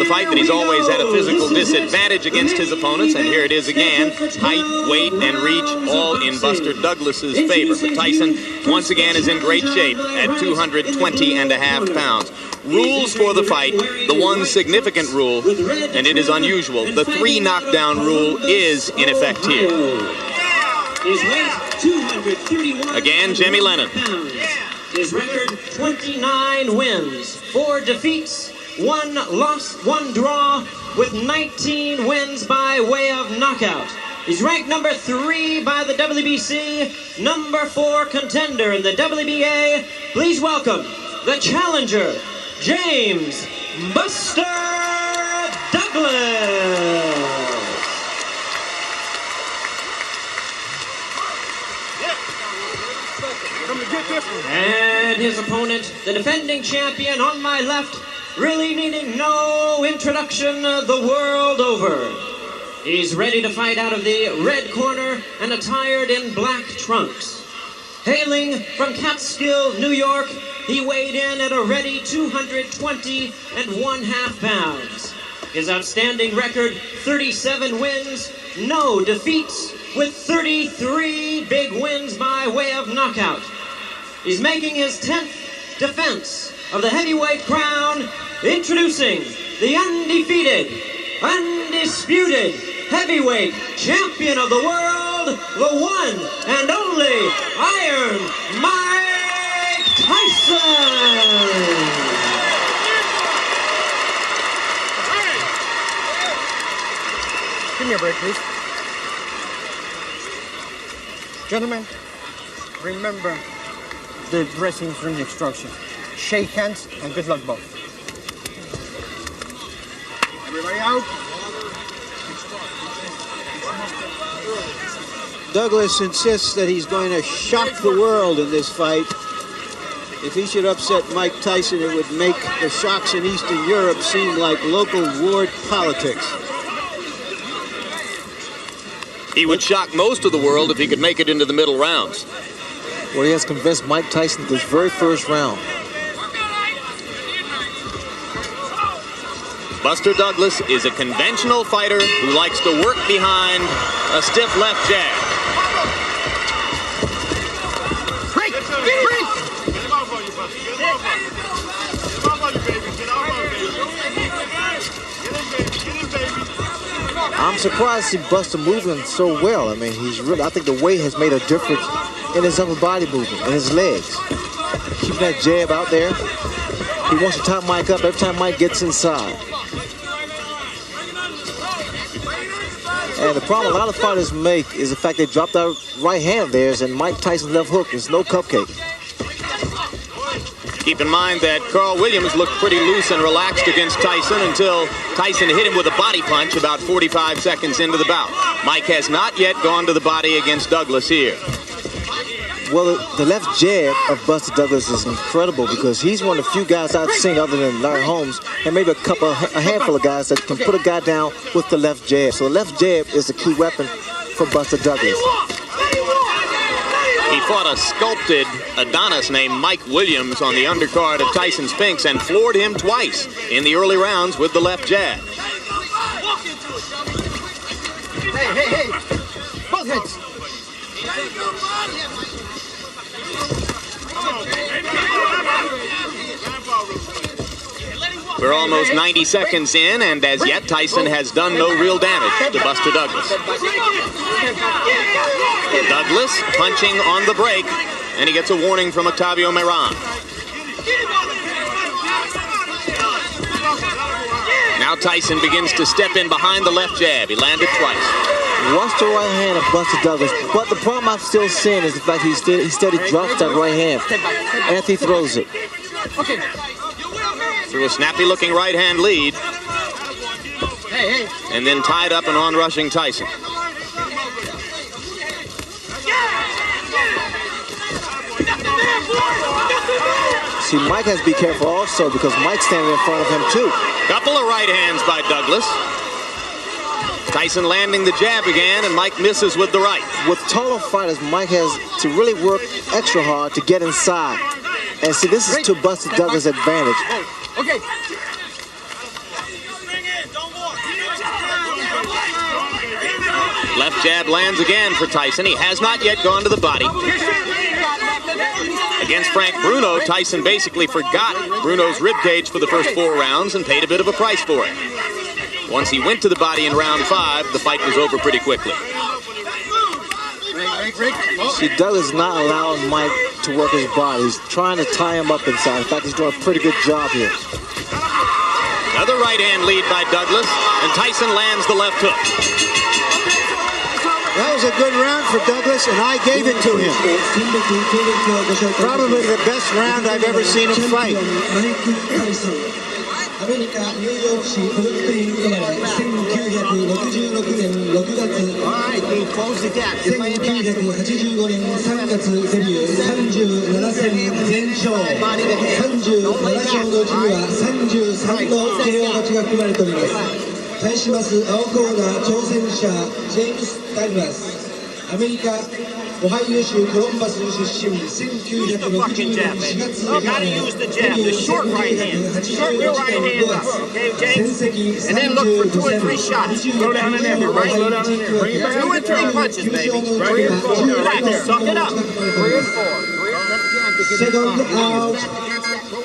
fight that he's always had a physical disadvantage against his opponents, and here it is again. Height, weight, and reach all in Buster Douglas's favor. But Tyson, once again, is in great shape at 220.5 pounds. Rules for the fight, the one significant rule, and it is unusual, the 3 knockdown rule is in effect here. Again, Jimmy Lennon. His record, 29 wins, 4 defeats, 1 loss, 1 draw, with 19 wins by way of knockout. He's ranked number 3 by the WBC, number 4 contender in the WBA. Please welcome the challenger, James Buster Douglas. And his opponent, the defending champion on my left, really needing no introduction the world over. He's ready to fight out of the red corner and attired in black trunks. Hailing from Catskill, New York, he weighed in at a ready 220.5 pounds. His outstanding record, 37 wins, no defeats, with 33 big wins by way of knockout. He's making his 10th defense of the heavyweight crown, introducing the undefeated, undisputed heavyweight champion of the world, the one and only Iron Mike Tyson. Give me a break, please. Gentlemen, remember the dressing room instructions. Shake hands and good luck both. Everybody out. Douglas insists that he's going to shock the world in this fight. If he should upset Mike Tyson, it would make the shocks in Eastern Europe seem like local ward politics. He would shock most of the world if he could make it into the middle rounds. Well, he has convinced Mike Tyson this very first round. Buster Douglas is a conventional fighter who likes to work behind a stiff left jab. Break! Break! I'm surprised to see Buster moving so well. I mean, I think the weight has made a difference in his upper body movement and his legs. Keeping that jab out there. He wants to top Mike up every time Mike gets inside. And the problem a lot of fighters make is the fact they dropped that right hand of theirs, and Mike Tyson's left hook is no cupcake. Keep in mind that Carl Williams looked pretty loose and relaxed against Tyson until Tyson hit him with a body punch about 45 seconds into the bout. Mike has not yet gone to the body against Douglas here. Well, the left jab of Buster Douglas is incredible because he's one of the few guys I've seen other than Larry Holmes and maybe a handful of guys that can put a guy down with the left jab. So the left jab is the key weapon for Buster Douglas. He fought a sculpted Adonis named Mike Williams on the undercard of Tyson Spinks and floored him twice in the early rounds with the left jab. Hey! Both heads! We're almost 90 seconds in, and as yet, Tyson has done no real damage to Buster Douglas. Douglas punching on the break, and he gets a warning from Octavio Meran. Now Tyson begins to step in behind the left jab. He landed twice. Watch the right hand of Buster Douglas, but the problem I'm still seeing is the fact he steady drops that right hand after he throws it. Okay. Through a snappy-looking right-hand lead. And then tied up and on-rushing Tyson. See, Mike has to be careful also because Mike's standing in front of him too. Couple of right hands by Douglas. Tyson landing the jab again, and Mike misses with the right. With taller fighters, Mike has to really work extra hard to get inside. And see, this is to Buster Douglas' advantage. Okay. Left jab lands again for Tyson. He has not yet gone to the body. Against Frank Bruno, Tyson basically forgot Bruno's ribcage for the first 4 rounds and paid a bit of a price for it. Once he went to the body in round 5, the fight was over pretty quickly. See, Douglas is not allowing Mike to work his body. He's trying to tie him up inside. In fact, he's doing a pretty good job here. Another right hand lead by Douglas, and Tyson lands the left hook. That was a good round for Douglas, and I gave it to him. Probably the best round I've ever seen him fight. アメリカ・ニューヨーク市ブルックリン生まれ1966年6月1985年3月デビュー37戦全勝37勝のうちには33の KO 勝ちが含まれております。対します青コーナー挑戦者ジェームス・ダグラスアメリカオハイオ州コロンバス出身1960年4月生まれデビュー1981年5月戦績35戦25回目のワイドラウンド9勝の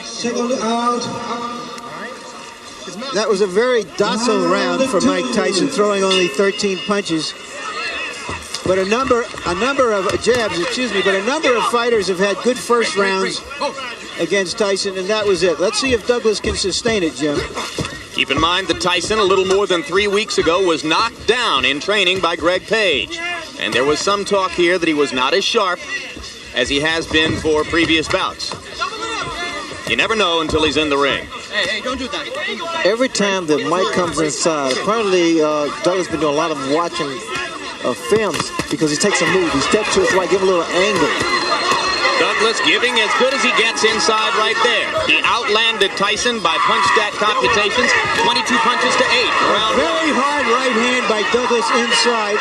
Second out. That was a very docile round for Mike Tyson, throwing only 13 punches. But a number of jabs, but a number of fighters have had good first rounds against Tyson, and that was it. Let's see if Douglas can sustain it, Jim. Keep in mind that Tyson, a little more than 3 weeks ago, was knocked down in training by Greg Page. And there was some talk here that he was not as sharp as he has been for previous bouts. You never know until he's in the ring. Hey, don't do that. Every time that Mike comes inside, apparently Douglas has been doing a lot of watching films because he takes a move. He steps to his right, give a little angle. Douglas giving as good as he gets inside right there. He outlanded Tyson by punch stat computations, 22 punches to 8. Round Very hard right hand by Douglas inside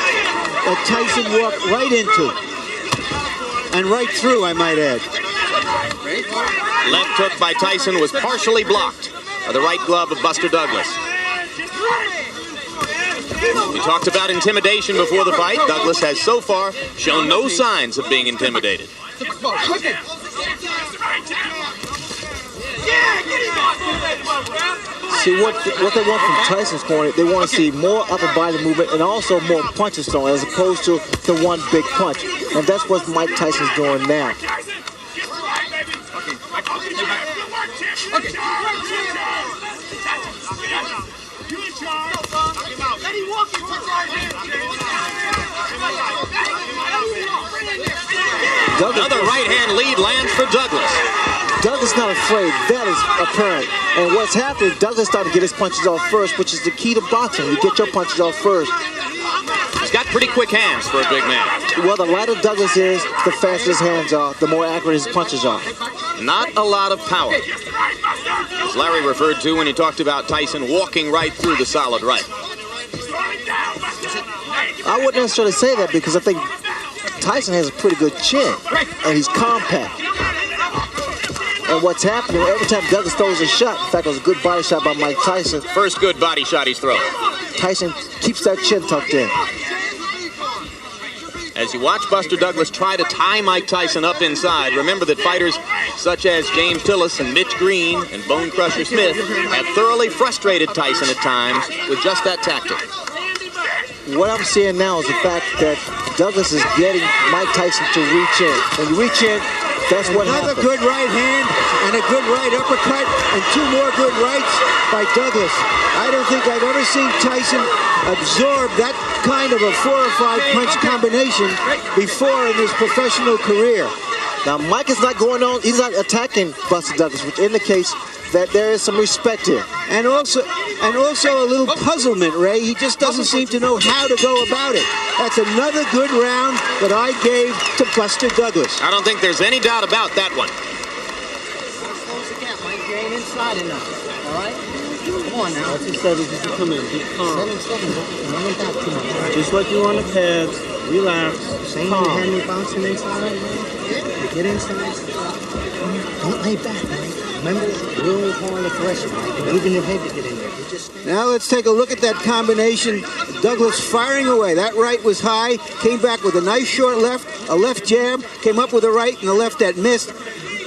that Tyson walked right into. And right through, I might add. Left hook by Tyson was partially blocked by the right glove of Buster Douglas. We talked about intimidation before the fight. Douglas has so far shown no signs of being intimidated. See, what they want from Tyson's corner, they want to see more upper body movement and also more punches thrown as opposed to the one big punch. And that's what Mike Tyson's doing now. Another right-hand lead lands for Douglas. Douglas not afraid. That is apparent. And what's happening, Douglas started to get his punches off first, which is the key to boxing. You get your punches off first. He's got pretty quick hands for a big man. Well, the lighter Douglas is, the faster his hands are, the more accurate his punches are. Not a lot of power. As Larry referred to when he talked about Tyson walking right through the solid right. I wouldn't necessarily say that because I think Tyson has a pretty good chin, and he's compact. And what's happening, every time Douglas throws a shot, in fact, it was a good body shot by Mike Tyson. First good body shot he's thrown. Tyson keeps that chin tucked in. As you watch Buster Douglas try to tie Mike Tyson up inside, remember that fighters such as James Tillis and Mitch Green and Bone Crusher Smith have thoroughly frustrated Tyson at times with just that tactic. What I'm seeing now is the fact that Douglas is getting Mike Tyson to reach in. When you reach in, that's what happens. Another good right hand and a good right uppercut and 2 more good rights by Douglas. I don't think I've ever seen Tyson absorb that kind of a 4 or 5 punch combination before in his professional career. Now, Mike is not going on, he's not attacking Buster Douglas, which indicates that there is some respect here. And also a little puzzlement, Ray. He just doesn't seem to know how to go about it. That's another good round that I gave to Buster Douglas. I don't think there's any doubt about that one. Close the gap, Mike. You ain't inside enough. All right? Come on now. That's just come in. Be calm. 7 seconds. Don't back too much. Just like you on the pads. Relax. Same you had me bouncing inside, man. Get inside. Don't lay back, man. Remember, real hard aggression, Mike. Moving your head to get in there. You just Now let's take a look at that combination. Douglas firing away. That right was high, came back with a nice short left, a left jab, came up with a right and a left that missed.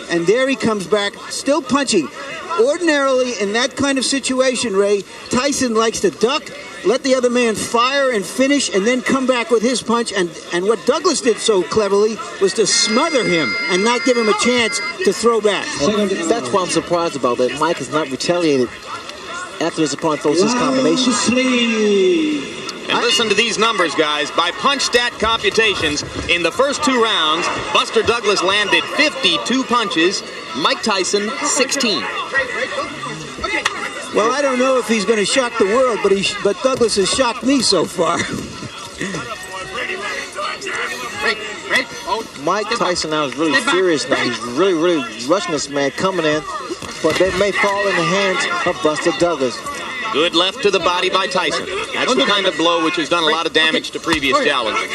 And there he comes back, still punching. Ordinarily, in that kind of situation, Ray, Tyson likes to duck, let the other man fire and finish, and then come back with his punch. And what Douglas did so cleverly was to smother him and not give him a chance to throw back. And that's why I'm surprised about that. Mike has not retaliated after his opponent throws his combination. And listen to these numbers, guys. By punch stat computations, in the first 2 rounds, Buster Douglas landed 52 punches, Mike Tyson 16. Well, I don't know if he's going to shock the world, but Douglas has shocked me so far. Mike Tyson now is really furious now. He's really rushing this man coming in, but they may fall in the hands of Buster Douglas. Good left to the body by Tyson. That's the kind of blow which has done a lot of damage to previous challengers.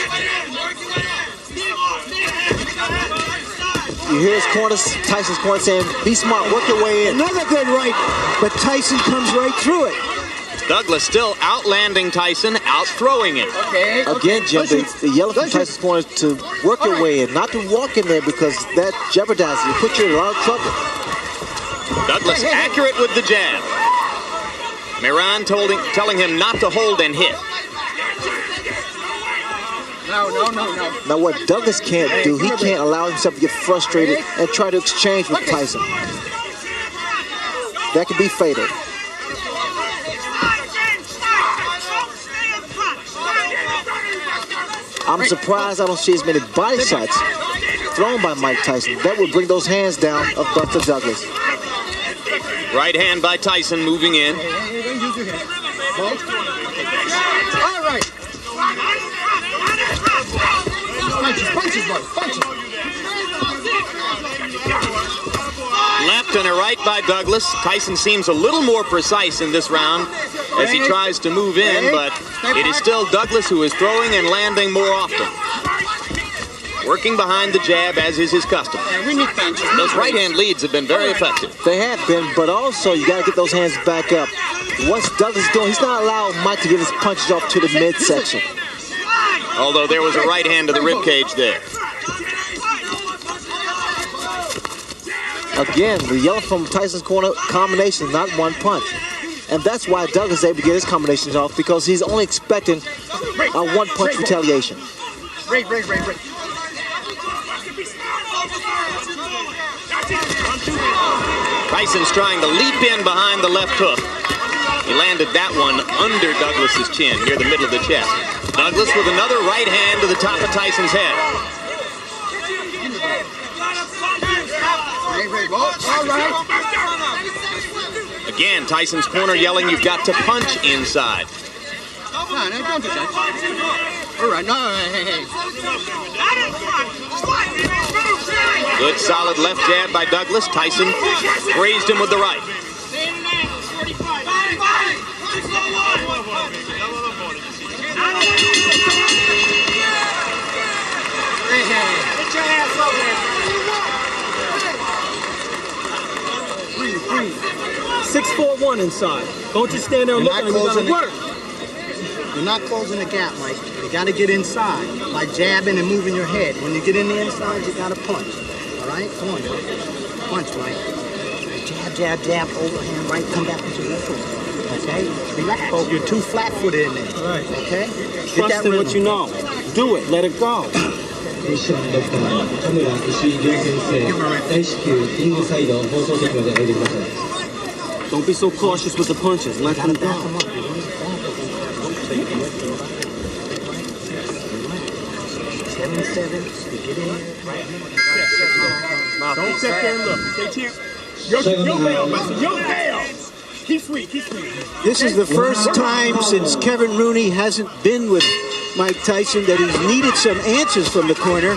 You hear his corner, Tyson's corner saying, be smart, work your way in. Another good right, but Tyson comes right through it. Douglas still outlanding Tyson, out-throwing him. Again, Jim, the yellow from Tyson's corner is to work your way in, not to walk in there because that jeopardizes you, put you in a lot of trouble. Douglas accurate with the jab. Miran telling him not to hold and hit. No. Now what Douglas can't do, he can't allow himself to get frustrated and try to exchange with Tyson. That could be fatal. I'm surprised I don't see as many body shots thrown by Mike Tyson. That would bring those hands down of Buster Douglas. Right hand by Tyson moving in. All right. Punches, boy. Punches. Left and a right by Douglas. Tyson seems a little more precise in this round as he tries to move in, but it is still Douglas who is throwing and landing more often. Working behind the jab, as is his custom. Those right-hand leads have been very effective. They have been, but also you got to get those hands back up. Once Douglas is doing, he's not allowing Mike to get his punches off to the midsection. Although there was a right hand to the ribcage there. Again, the yellow from Tyson's corner combination, not one punch. And that's why Douglas is able to get his combinations off, because he's only expecting a one-punch retaliation. Break. Tyson's trying to leap in behind the left hook. He landed that one under Douglas's chin, near the middle of the chest. Douglas with another right hand to the top of Tyson's head. All right. Again, Tyson's corner yelling, you've got to punch inside. No, don't do that. All right, no, hey. Good solid left jab by Douglas. Tyson grazed him with the right. Get your ass over there. 6-4-1 inside. Don't just stand there and look at him. You gotta work. You're not closing the gap, Mike. You got to get inside by jabbing and moving your head. When you get in the inside, you got to punch. All right? Come on, Mike. Punch, Mike. Jab, overhand, right, come back with your left foot. Okay? Relax. You're too flat-footed in there. Right. Okay? Trust in what you know. Do it. Let it go. Don't be so cautious with the punches. Let them go. Don't sit there and look. Your bail, Buster. Your bail. Keep sweet. This is the first time since Kevin Rooney hasn't been with Mike Tyson that he's needed some answers from the corner.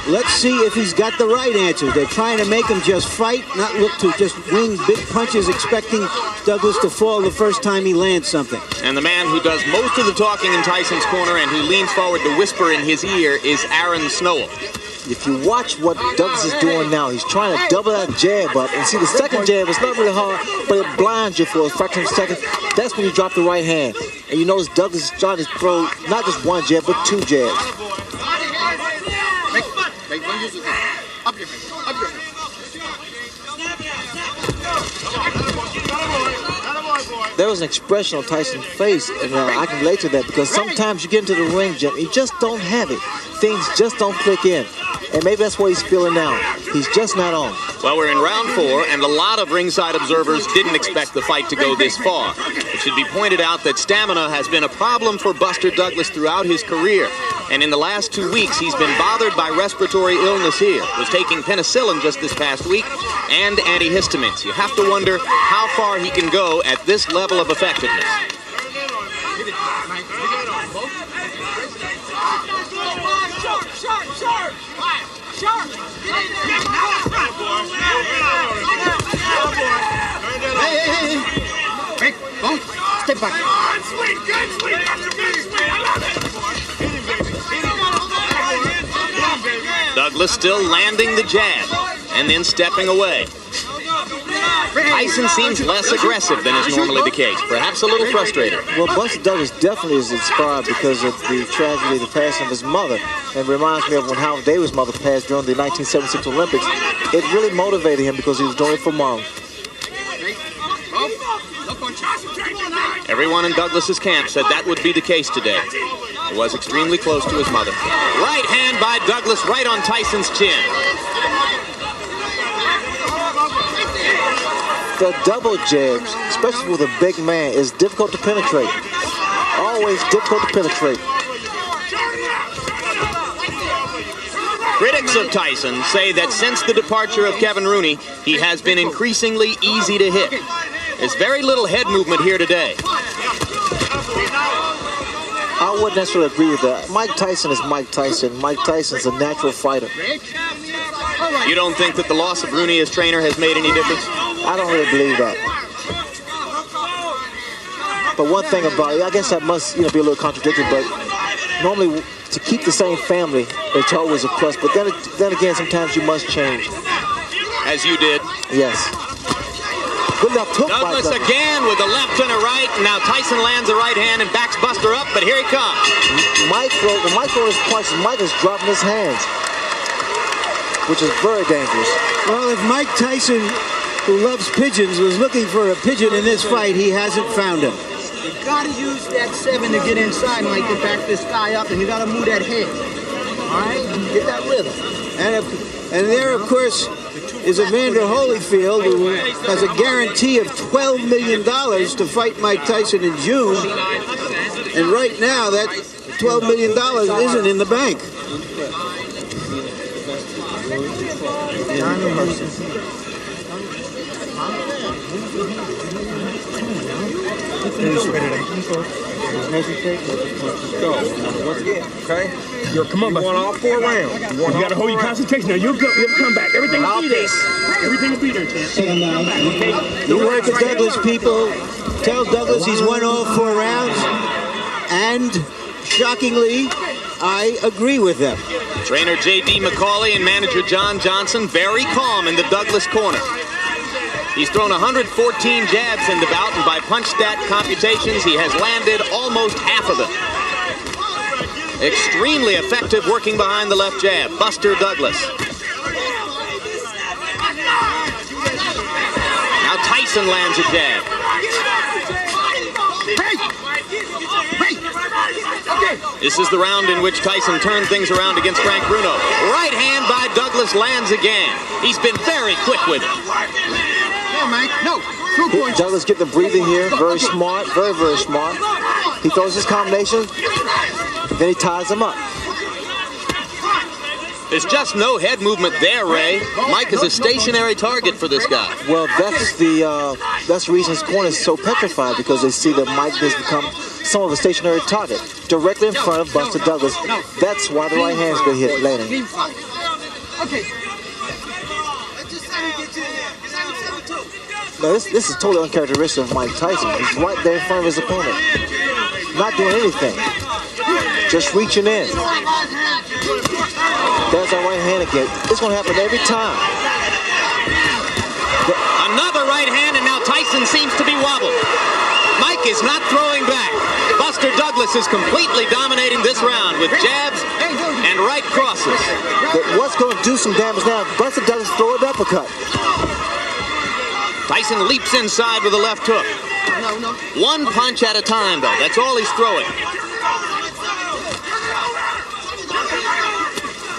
Let's see if he's got the right answers. They're trying to make him just fight, not look to just wing big punches, expecting Douglas to fall the first time he lands something. And the man who does most of the talking in Tyson's corner and who leans forward to whisper in his ear is Aaron Snowell. If you watch what Douglas is doing now, he's trying to double that jab up. And see, the second jab is not really hard, but it blinds you for a fraction of a second. That's when you drop the right hand. And you notice Douglas is trying to throw not just one jab, but two jabs. There was an expression on Tyson's face, and I can relate to that because sometimes you get into the ring, Jim, you just don't have it. Things just don't click in. And maybe that's what he's feeling now. He's just not on. Well, we're in round 4, and a lot of ringside observers didn't expect the fight to go this far. It should be pointed out that stamina has been a problem for Buster Douglas throughout his career. And in the last 2 weeks, he's been bothered by respiratory illness here. Was taking penicillin just this past week and antihistamines. You have to wonder how far he can go at this level of effectiveness. Hey, go. Step back. Douglas still landing the jab and then stepping away. Tyson seems less aggressive than is normally the case, perhaps a little frustrated. Well, Buster Douglas definitely is inspired because of the tragedy of the passing of his mother. And reminds me of when Howard Davis' mother passed during the 1976 Olympics. It really motivated him because he was doing it for Mom. Everyone in Douglas's camp said that would be the case today. He was extremely close to his mother. Right hand by Douglas right on Tyson's chin. The double jabs, especially with a big man, is difficult to penetrate. Always difficult to penetrate. Critics of Tyson say that since the departure of Kevin Rooney, he has been increasingly easy to hit. There's very little head movement here today. I wouldn't necessarily agree with that. Mike Tyson is Mike Tyson. Mike Tyson's a natural fighter. You don't think that the loss of Rooney as trainer has made any difference? I don't really believe that. But one thing about it, I guess that must be a little contradictory, but normally to keep the same family, it's always a plus. But then again, sometimes you must change. As you did. Yes. Good left hook by Douglas again with a left and a right. Now Tyson lands a right hand and backs Buster up, but here he comes. When Mike throws his punches, Mike is dropping his hands, which is very dangerous. Well, if Mike Tyson, who loves pigeons, was looking for a pigeon in this fight, he hasn't found him. You gotta use that 7 to get inside, Mike, to back this guy up, and you gotta move that head. All right? Get that rhythm. And there, of course, is Evander Holyfield, who has a guarantee of $12 million to fight Mike Tyson in June. And right now, that $12 million isn't in the bank. Okay? Come on, you want all 4 rounds. You got to hold your concentration. Now you'll come back. Everything will be there. Everything will be there, champ. You work with Douglas, people. Tell Douglas he's won all 4 rounds. And shockingly, I agree with them. Trainer J.D. McCauley and manager John Johnson very calm in the Douglas corner. He's thrown 114 jabs in the bout, and by punch stat computations, he has landed almost half of them. Extremely effective working behind the left jab. Buster Douglas. Now Tyson lands a jab. This is the round in which Tyson turned things around against Frank Bruno. Right hand by Douglas lands again. He's been very quick with it. No, Mike, no. 2 points. Douglas getting the breather here. Very smart. Very, very smart. He throws his combination, then he ties him up. There's just no head movement there, Ray. Mike is a stationary target for this guy. Well, that's the reason his corner is so petrified, because they see that Mike has become somewhat of a stationary target directly in front of Buster Douglas. That's why the right hand's been hit landing. Okay. Now, this is totally uncharacteristic of Mike Tyson. He's right there in front of his opponent, not doing anything, just reaching in. There's that right hand again. It's going to happen every time. Another right hand, and now Tyson seems to be wobbled. Mike is not throwing back. Buster Douglas is completely dominating this round with jabs and right crosses. But what's going to do some damage now? Buster Douglas throw an uppercut. Tyson leaps inside with a left hook. One punch at a time, though. That's all he's throwing.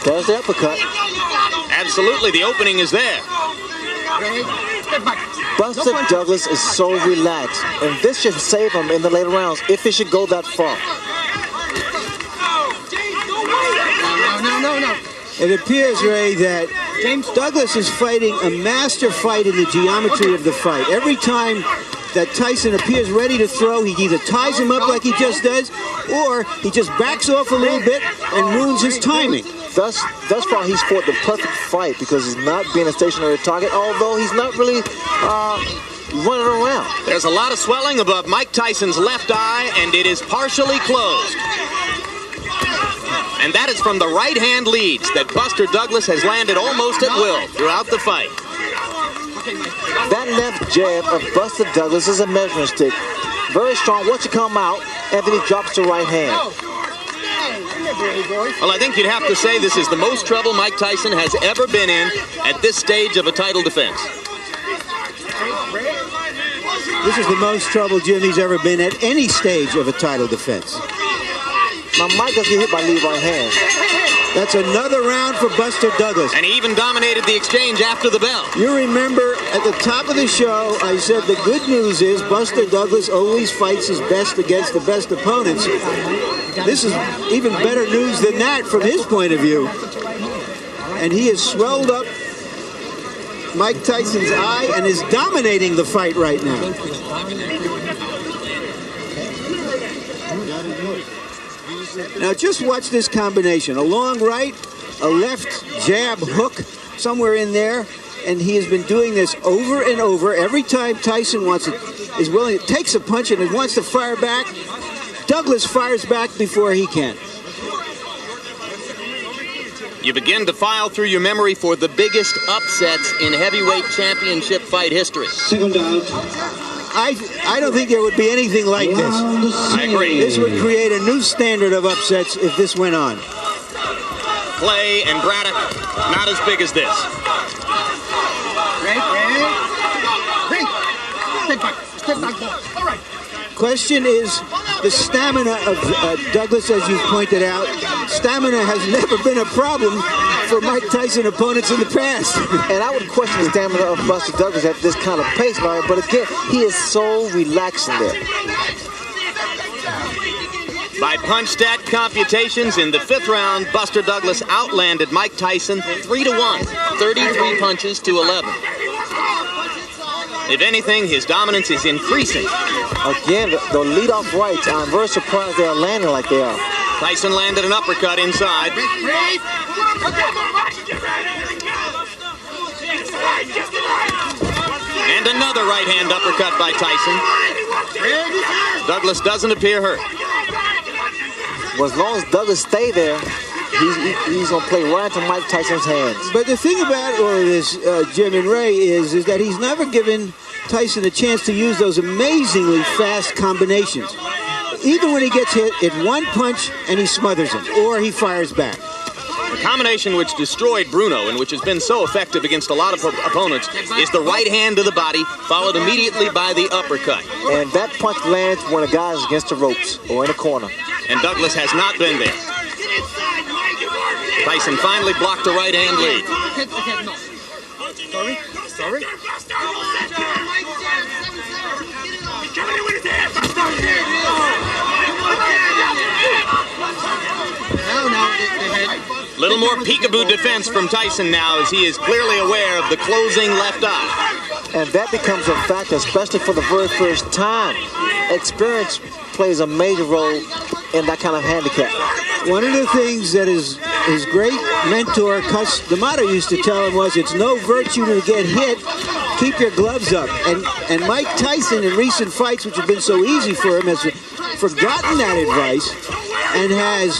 There's the uppercut. Absolutely, the opening is there. Buster Douglas is so relaxed, and this should save him in the later rounds if it should go that far. No. It appears, Ray, that Douglas is fighting a master fight in the geometry of the fight. Every time that Tyson appears ready to throw, he either ties him up like he just does, or he just backs off a little bit and ruins his timing. Thus far, he's fought the perfect fight because he's not being a stationary target, although he's not really running around. There's a lot of swelling above Mike Tyson's left eye, and it is partially closed. And that is from the right hand leads that Buster Douglas has landed almost at will throughout the fight. That left jab of Buster Douglas is a measuring stick. Very strong once you come out, and then he drops the right hand. Well, I think you'd have to say this is the most trouble Mike Tyson has ever been in at this stage of a title defense. This is the most trouble Jimmy's ever been at any stage of a title defense. Now, Mike doesn't get hit by lead right hand. That's another round for Buster Douglas. And he even dominated the exchange after the bell. You remember at the top of the show, I said the good news is Buster Douglas always fights his best against the best opponents. This is even better news than that from his point of view. And he has swelled up Mike Tyson's eye and is dominating the fight right now. Now just watch this combination. A long right, a left jab hook somewhere in there, and he has been doing this over and over. Every time Tyson is willing, takes a punch and wants to fire back, Douglas fires back before he can. You begin to file through your memory for the biggest upsets in heavyweight championship fight history. Second out. I don't think there would be anything like this. I agree. This would create a new standard of upsets if this went on. Clay and Braddock, not as big as this. Question is the stamina of Douglas, as you pointed out. Stamina has never been a problem for Mike Tyson opponents in the past. And I would question the stamina of Buster Douglas at this kind of pace, Larry, but again, he is so relaxed in there. By punch stat computations, in the 5th round, Buster Douglas outlanded Mike Tyson 3-1, 33 punches to 11. If anything, his dominance is increasing. Again, the lead-off rights, I'm very surprised they are landing like they are. Tyson landed an uppercut inside. And another right-hand uppercut by Tyson. Douglas doesn't appear hurt. Well, as long as Douglas stay there, he's going to play right into Mike Tyson's hands. But the thing about all of this, Jim and Ray, is that he's never given Tyson a chance to use those amazingly fast combinations. Even when he gets hit, it's one punch and he smothers him, or he fires back. The combination which destroyed Bruno and which has been so effective against a lot of opponents is the right hand to the body, followed immediately by the uppercut. And that punch lands when a guy is against the ropes or in a corner. And Douglas has not been there. Tyson finally blocked the right hand lead. Sorry? Little more peekaboo defense from Tyson now, as he is clearly aware of the closing left eye. And that becomes a factor, especially for the very first time. Experience plays a major role in that kind of handicap. One of the things that his great mentor, Cus D'Amato, used to tell him was, it's no virtue to get hit, keep your gloves up. And Mike Tyson, in recent fights, which have been so easy for him, has forgotten that advice and has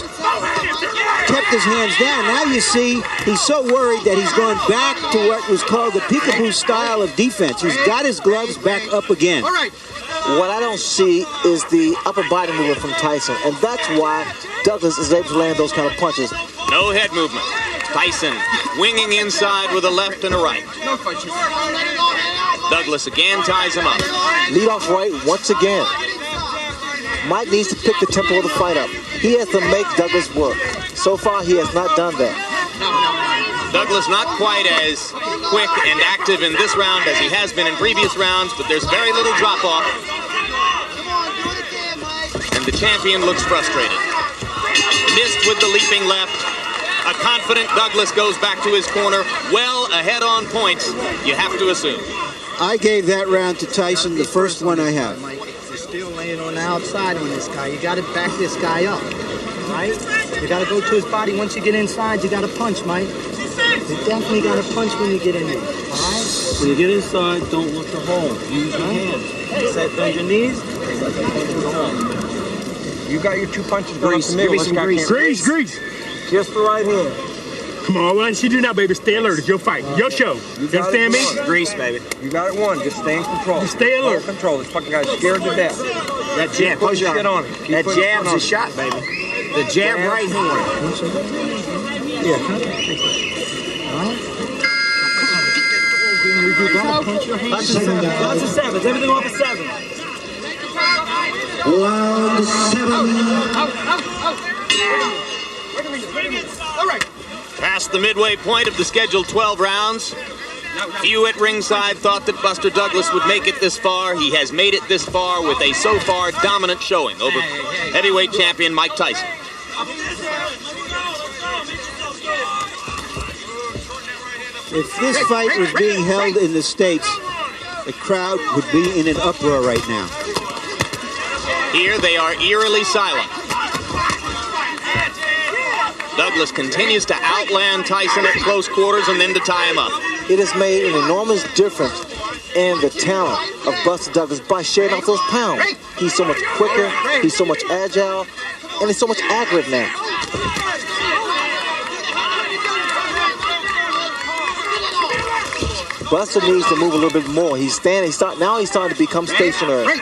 kept his hands down. Now you see he's so worried that he's going back to what was called the peekaboo style of defense. He's got his gloves back up again. What I don't see is the upper body movement from Tyson, and that's why Douglas is able to land those kind of punches. No head movement. Tyson winging inside with a left and a right. Douglas again ties him up. Lead off right once again. Mike needs to pick the tempo of the fight up. He has to make Douglas work. So far, he has not done that. Douglas not quite as quick and active in this round as he has been in previous rounds, but there's very little drop-off. And the champion looks frustrated. Missed with the leaping left. A confident Douglas goes back to his corner, well ahead on points, you have to assume. I gave that round to Tyson, the first one I have. Mike, you're still laying on the outside on this guy. You got to back this guy up, right? You got to go to his body. Once you get inside, you got to punch, Mike. You definitely got to punch when you get in there, all right? When you get inside, don't look to hold. Use your hands. Set on your knees. You got your 2 punches. Grease. Give me some grease. Grease. Just the right hand. Come on, why don't you do now, baby? Stay alert. It's your fight. Your show. You understand me? Grease, baby. You got it won. Just stay in control. Just stay alert. Control. This fucking guy's scared to death. That jab. Put shit on him. That jab's a shot, baby. The jab right hand. Yeah. You gotta punch your hand. Lots of sevens. Everything off of 7. Round 7. Past the midway point of the scheduled 12 rounds. Few at ringside thought that Buster Douglas would make it this far. He has made it this far with a so far dominant showing over heavyweight champion Mike Tyson. If this fight was being held in the States, the crowd would be in an uproar right now. Here they are eerily silent. Douglas continues to outland Tyson at close quarters and then to tie him up. It has made an enormous difference in the talent of Buster Douglas by shedding off those pounds. He's so much quicker, he's so much agile, and he's so much accurate now. Buster needs to move a little bit more. He's standing, now he's starting to become stationary.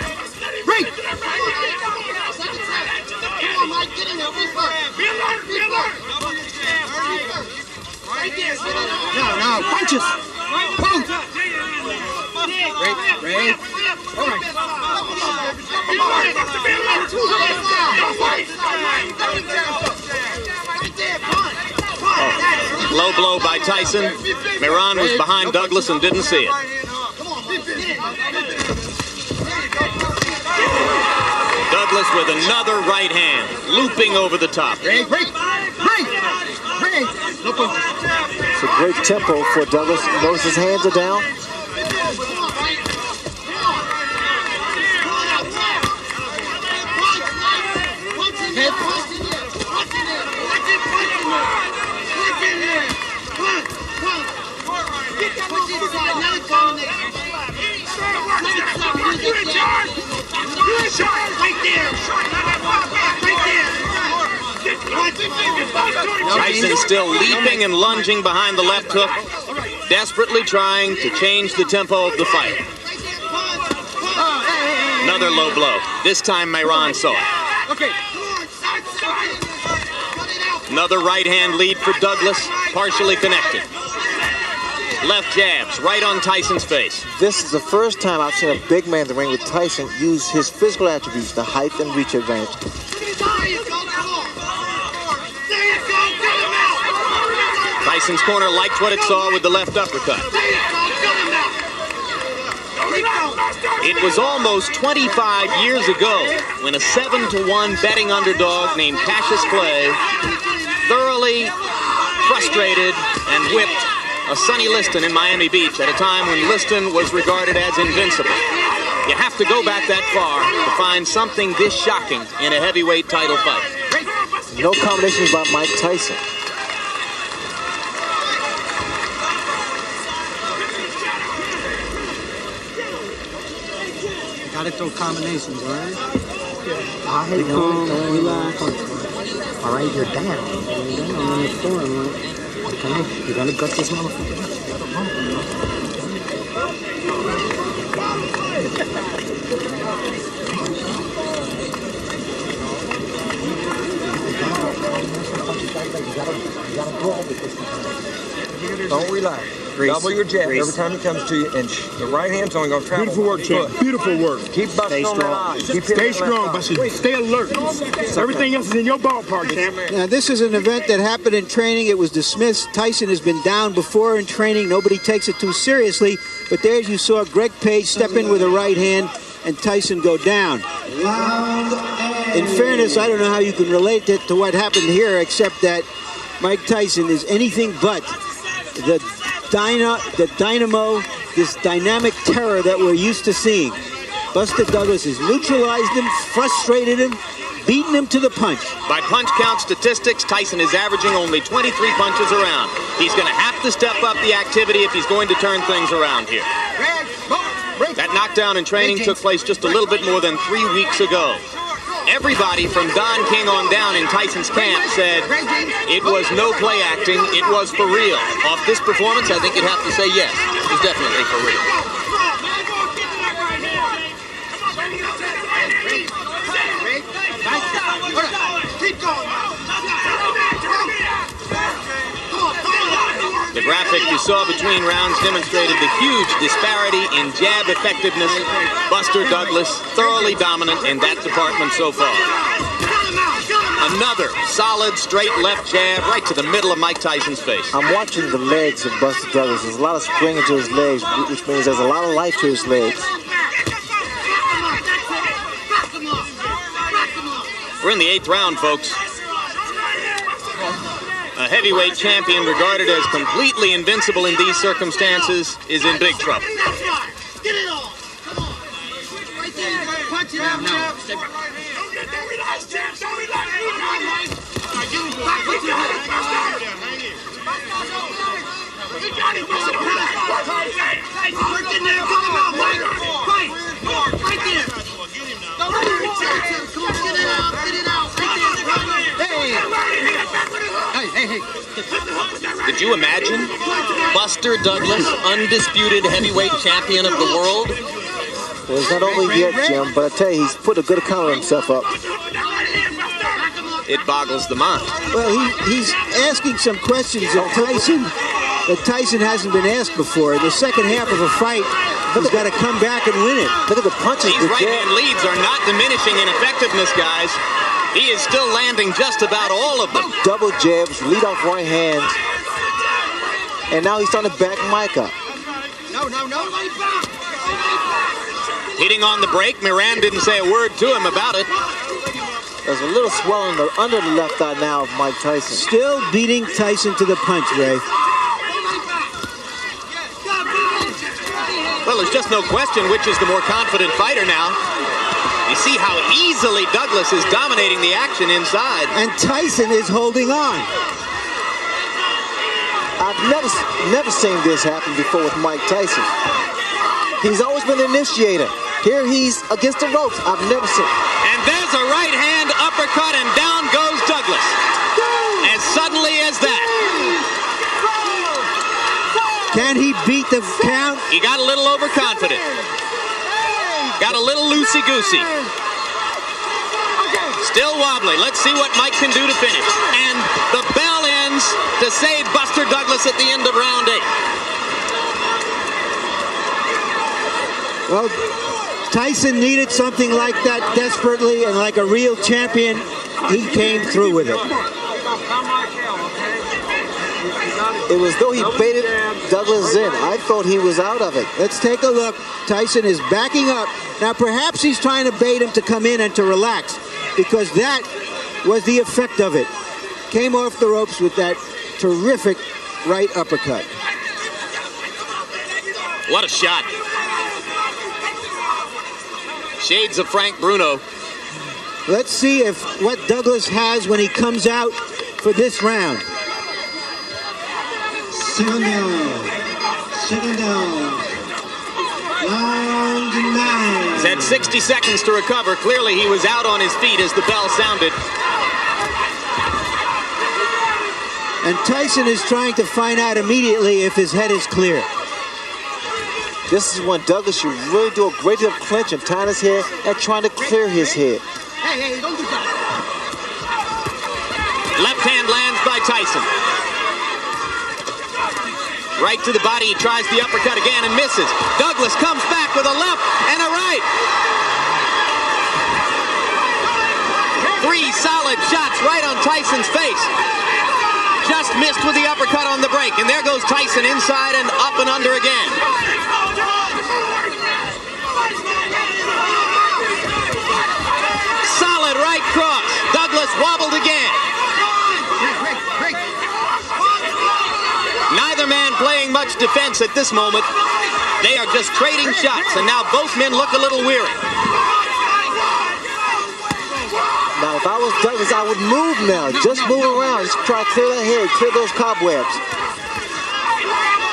No, punches. Punch. Great. All right. Low blow by Tyson. Miran was behind Douglas and didn't see it. Douglas with another right hand, looping over the top. It's a great tempo for Douglas. Notice his hands are down. Tyson still leaping and lunging behind the left hook, desperately trying to change the tempo of the fight. Another low blow. This time Miran saw it. Another right hand lead for Douglas, partially connected. Left jabs right on Tyson's face. This is the first time I've seen a big man in the ring with Tyson use his physical attributes, the height and reach advantage. Tyson's corner liked what it saw with the left uppercut. It was almost 25 years ago when a 7-1 betting underdog named Cassius Clay thoroughly frustrated and whipped a Sonny Liston in Miami Beach at a time when Liston was regarded as invincible. You have to go back that far to find something this shocking in a heavyweight title fight. No combinations by Mike Tyson. Gotta throw combinations, all right? All right, don't relax. All right, you're down. You're down on the floor. Okay, you're gonna gut this motherfucker. Don't relax. Double your jab every time he comes to you, and the right hand's only going to travel. Beautiful work, champ. Beautiful work. Keep busting on that eye. Keep Stay strong, Buster. Stay alert. Everything else is in your ballpark, champ. Now, this is an event that happened in training. It was dismissed. Tyson has been down before in training. Nobody takes it too seriously. But there you saw Greg Page step in with a right hand and Tyson go down. In fairness, I don't know how you can relate it to what happened here, except that Mike Tyson is anything but the dynamo, this dynamic terror that we're used to seeing. Buster Douglas has neutralized him, frustrated him, beaten him to the punch. By punch count statistics, Tyson is averaging only 23 punches around. He's going to have to step up the activity if he's going to turn things around here. That knockdown in training took place just a little bit more than 3 weeks ago. Everybody from Don King on down in Tyson's camp said it was no play acting, it was for real. Off this performance, I think you'd have to say yes, it was definitely for real. The graphic you saw between rounds demonstrated the huge disparity in jab effectiveness. Buster Douglas thoroughly dominant in that department so far. Another solid straight left jab right to the middle of Mike Tyson's face. I'm watching the legs of Buster Douglas. There's a lot of spring into his legs, which means there's a lot of life to his legs. We're in the 8th round, folks. A heavyweight champion regarded as completely invincible in these circumstances is in big trouble. Get it off! Come on! Right there! Punch it out! Don't relax, champ! Don't relax! Put your head up! You got it! Work in there! Come on, Mike! Fight! Right there! Don't let him return! Come on, get it out! Get it out! Right there! Hey! Could you imagine Buster Douglas, undisputed heavyweight champion of the world? Well, it's not over yet, Jim, but I tell you, he's put a good account of himself up. It boggles the mind. Well, he's asking some questions of Tyson that Tyson hasn't been asked before. In the second half of a fight, he's got to come back and win it. Look at the punches. These right-hand leads are not diminishing in effectiveness, guys. He is still landing just about all of them. Double jabs, lead off right hands. And now he's starting to back Mike up. No. Hitting on the break, Moran didn't say a word to him about it. There's a little swelling under the left eye now of Mike Tyson. Still beating Tyson to the punch, Ray. Well, there's just no question which is the more confident fighter now. You see how easily Douglas is dominating the action inside. And Tyson is holding on. I've never seen this happen before with Mike Tyson. He's always been the initiator. Here he's against the ropes. I've never seen. And there's a right hand uppercut, and down goes Douglas. As suddenly as that. Can he beat the count? He got a little overconfident. Got a little loosey-goosey. Still wobbly. Let's see what Mike can do to finish. And the bell ends to save Buster Douglas at the end of round 8. Well, Tyson needed something like that desperately, and like a real champion, he came through with it. It was though he baited Douglas in. I thought he was out of it. Let's take a look. Tyson is backing up. Now, perhaps he's trying to bait him to come in and to relax, because that was the effect of it. Came off the ropes with that terrific right uppercut. What a shot. Shades of Frank Bruno. Let's see if what Douglas has when he comes out for this round. Second down. Round 9. He's had 60 seconds to recover. Clearly, he was out on his feet as the bell sounded. And Tyson is trying to find out immediately if his head is clear. This is when Douglas should really do a great deal of clinching, tying his head and trying to clear his head. Hey, don't do that. Left hand lands by Tyson. Right to the body, he tries the uppercut again and misses. Douglas comes back with a left and a right. 3 solid shots right on Tyson's face. Just missed with the uppercut on the break, and there goes Tyson inside and up and under again. Solid right cross. Douglas wobbled again. Neither man playing much defense at this moment. They are just trading shots, and now both men look a little weary. Now, if I was Douglas, I would move now. Just move around. Just try to clear that head, clear those cobwebs.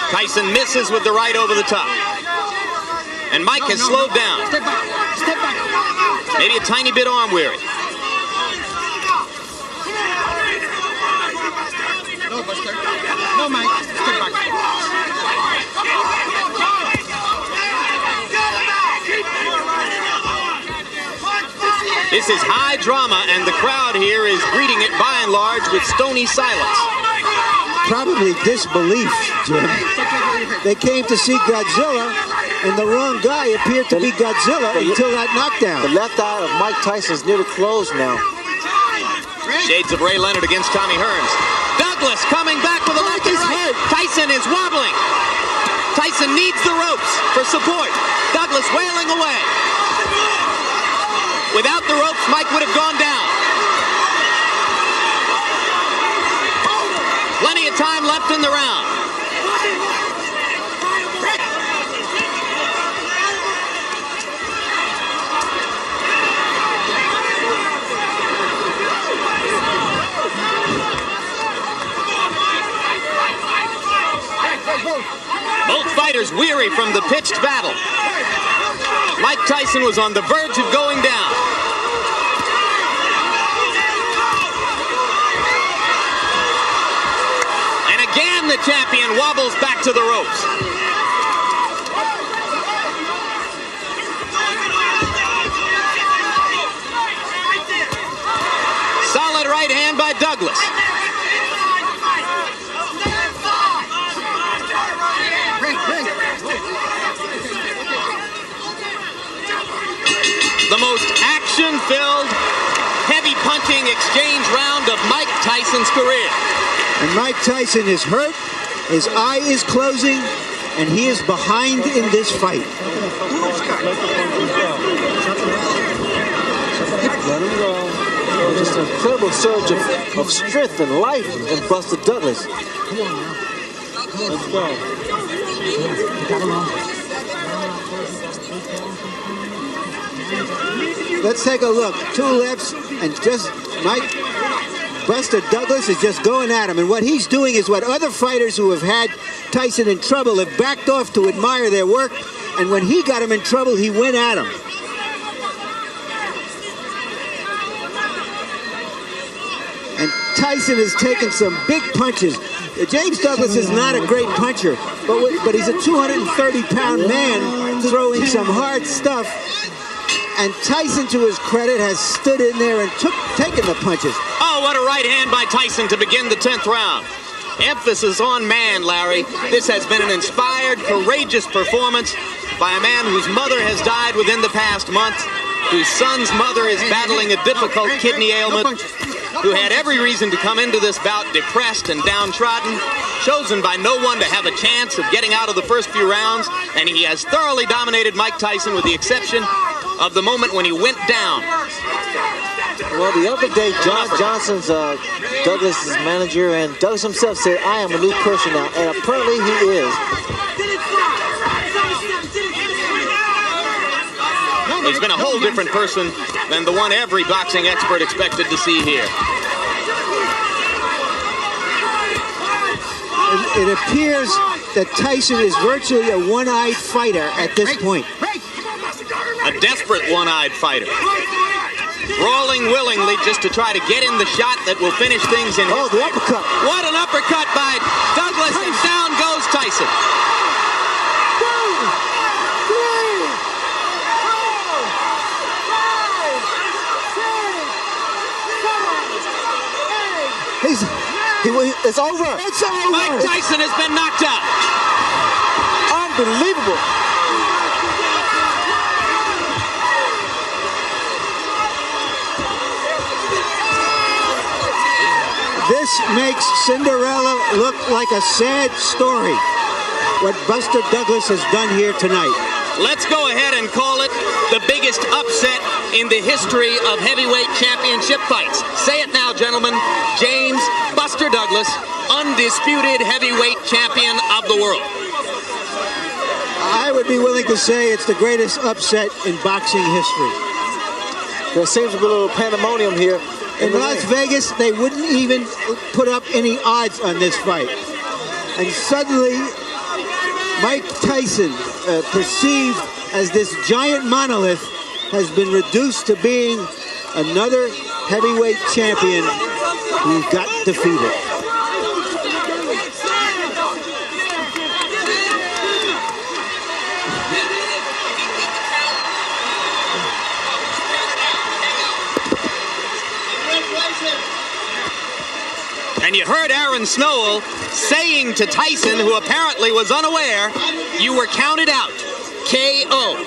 Tyson misses with the right over the top. And Mike has slowed down. Step back. Step back. Maybe a tiny bit arm weary. No, Buster. No, Mike. Step back. This is high drama, and the crowd here is greeting it by and large with stony silence. Probably disbelief, Jim. They came to see Godzilla, and the wrong guy appeared to be Godzilla until that knockdown. The left eye of Mike Tyson's nearly closed now. Shades of Ray Leonard against Tommy Hearns. Douglas coming back with a left and right. Tyson is wobbling. Tyson needs the ropes for support. Douglas wailing away. Without the ropes, Mike would have gone down. Plenty of time left in the round. Both fighters weary from the pitched battle. Mike Tyson was on the verge of going down. And again, the champion wobbles back to the ropes. Solid right hand by Douglas. The most action-filled, heavy punching exchange round of Mike Tyson's career. And Mike Tyson is hurt, his eye is closing, and he is behind in this fight. Let him go. Just an incredible surge of strength and life in Buster Douglas. Let's go. Let's take a look. 2 lefts, and just Buster Douglas is just going at him. And what he's doing is what other fighters who have had Tyson in trouble have backed off to admire their work. And when he got him in trouble, he went at him. And Tyson has taken some big punches. James Douglas is not a great puncher, but he's a 230-pound man throwing some hard stuff. And Tyson, to his credit, has stood in there and taken the punches. Oh, what a right hand by Tyson to begin the 10th round. Emphasis on man, Larry. This has been an inspired, courageous performance by a man whose mother has died within the past month, whose son's mother is battling a difficult kidney ailment, who had every reason to come into this bout depressed and downtrodden, chosen by no one to have a chance of getting out of the first few rounds, and he has thoroughly dominated Mike Tyson with the exception of the moment when he went down. Well, the other day, John Johnson's Douglas's manager, and Douglas himself said, "I am a new person now," and apparently he is. He's been a whole different person than the one every boxing expert expected to see here. It appears that Tyson is virtually a one-eyed fighter at this point. A desperate one-eyed fighter. Brawling willingly just to try to get in the shot that will finish things in. Oh, the uppercut. What an uppercut by Douglas, and down goes Tyson. It's over. It's over. Mike Tyson has been knocked out. Unbelievable. This makes Cinderella look like a sad story, what Buster Douglas has done here tonight. Let's go ahead and call it the biggest upset in the history of heavyweight championship fights. Say it now, gentlemen. James Buster Douglas, undisputed heavyweight champion of the world. I would be willing to say it's the greatest upset in boxing history. There seems to be a little pandemonium here. In Las Vegas, they wouldn't even put up any odds on this fight. And suddenly, Mike Tyson, perceived as this giant monolith, has been reduced to being another heavyweight champion who got defeated. And you heard Aaron Snowell saying to Tyson, who apparently was unaware, you were counted out. KO.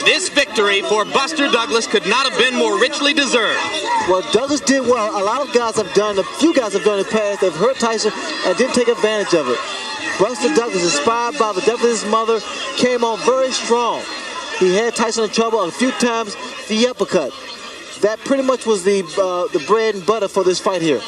This victory for Buster Douglas could not have been more richly deserved. Well, Douglas did well. A lot of guys have done, a few guys have done in the past. They've hurt Tyson and didn't take advantage of it. Buster Douglas, inspired by the death of his mother, came on very strong. He had Tyson in trouble a few times. The uppercut. That pretty much was the bread and butter for this fight here.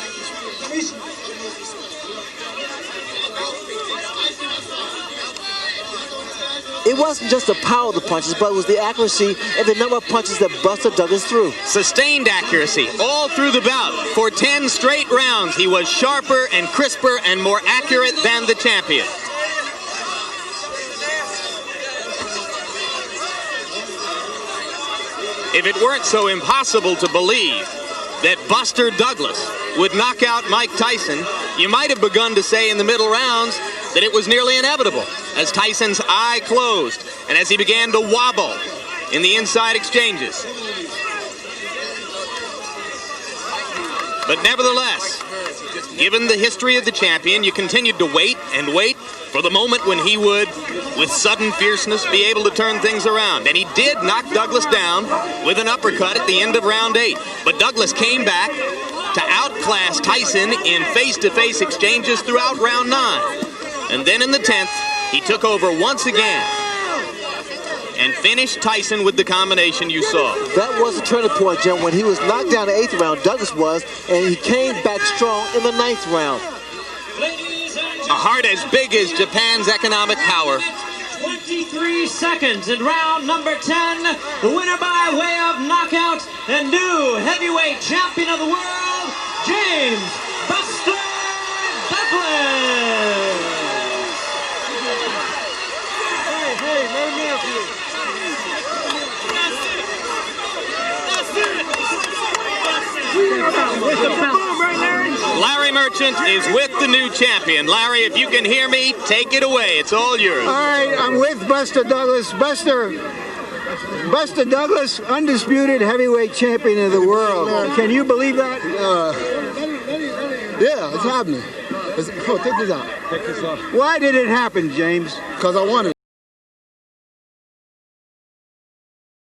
It wasn't just the power of the punches, but it was the accuracy and the number of punches that Buster Douglas threw. Sustained accuracy all through the bout. For 10 straight rounds, he was sharper and crisper and more accurate than the champion. If it weren't so impossible to believe that Buster Douglas would knock out Mike Tyson, you might have begun to say in the middle rounds that it was nearly inevitable, as Tyson's eye closed and as he began to wobble in the inside exchanges. But nevertheless, given the history of the champion, you continued to wait and wait for the moment when he would, with sudden fierceness, be able to turn things around. And he did knock Douglas down with an uppercut at the end of round 8. But Douglas came back to outclass Tyson in face-to-face exchanges throughout round 9. And then in the 10th, he took over once again and finished Tyson with the combination you saw. That was the turning point, Jim, when he was knocked down in the 8th round, Douglas was, and he came back strong in the 9th round. A heart as big as Japan's economic power. 23 seconds in round number 10. The winner by way of knockout and new heavyweight champion of the world, James Buster Douglas. Hey, let me help you. Larry Merchant is with the new champion. Larry, if you can hear me, take it away. It's all yours. All right, I'm with Buster Douglas. Buster Douglas, undisputed heavyweight champion of the world. Can you believe that? Yeah, it's happening. Take this out. Why did it happen, James? Because I wanted it.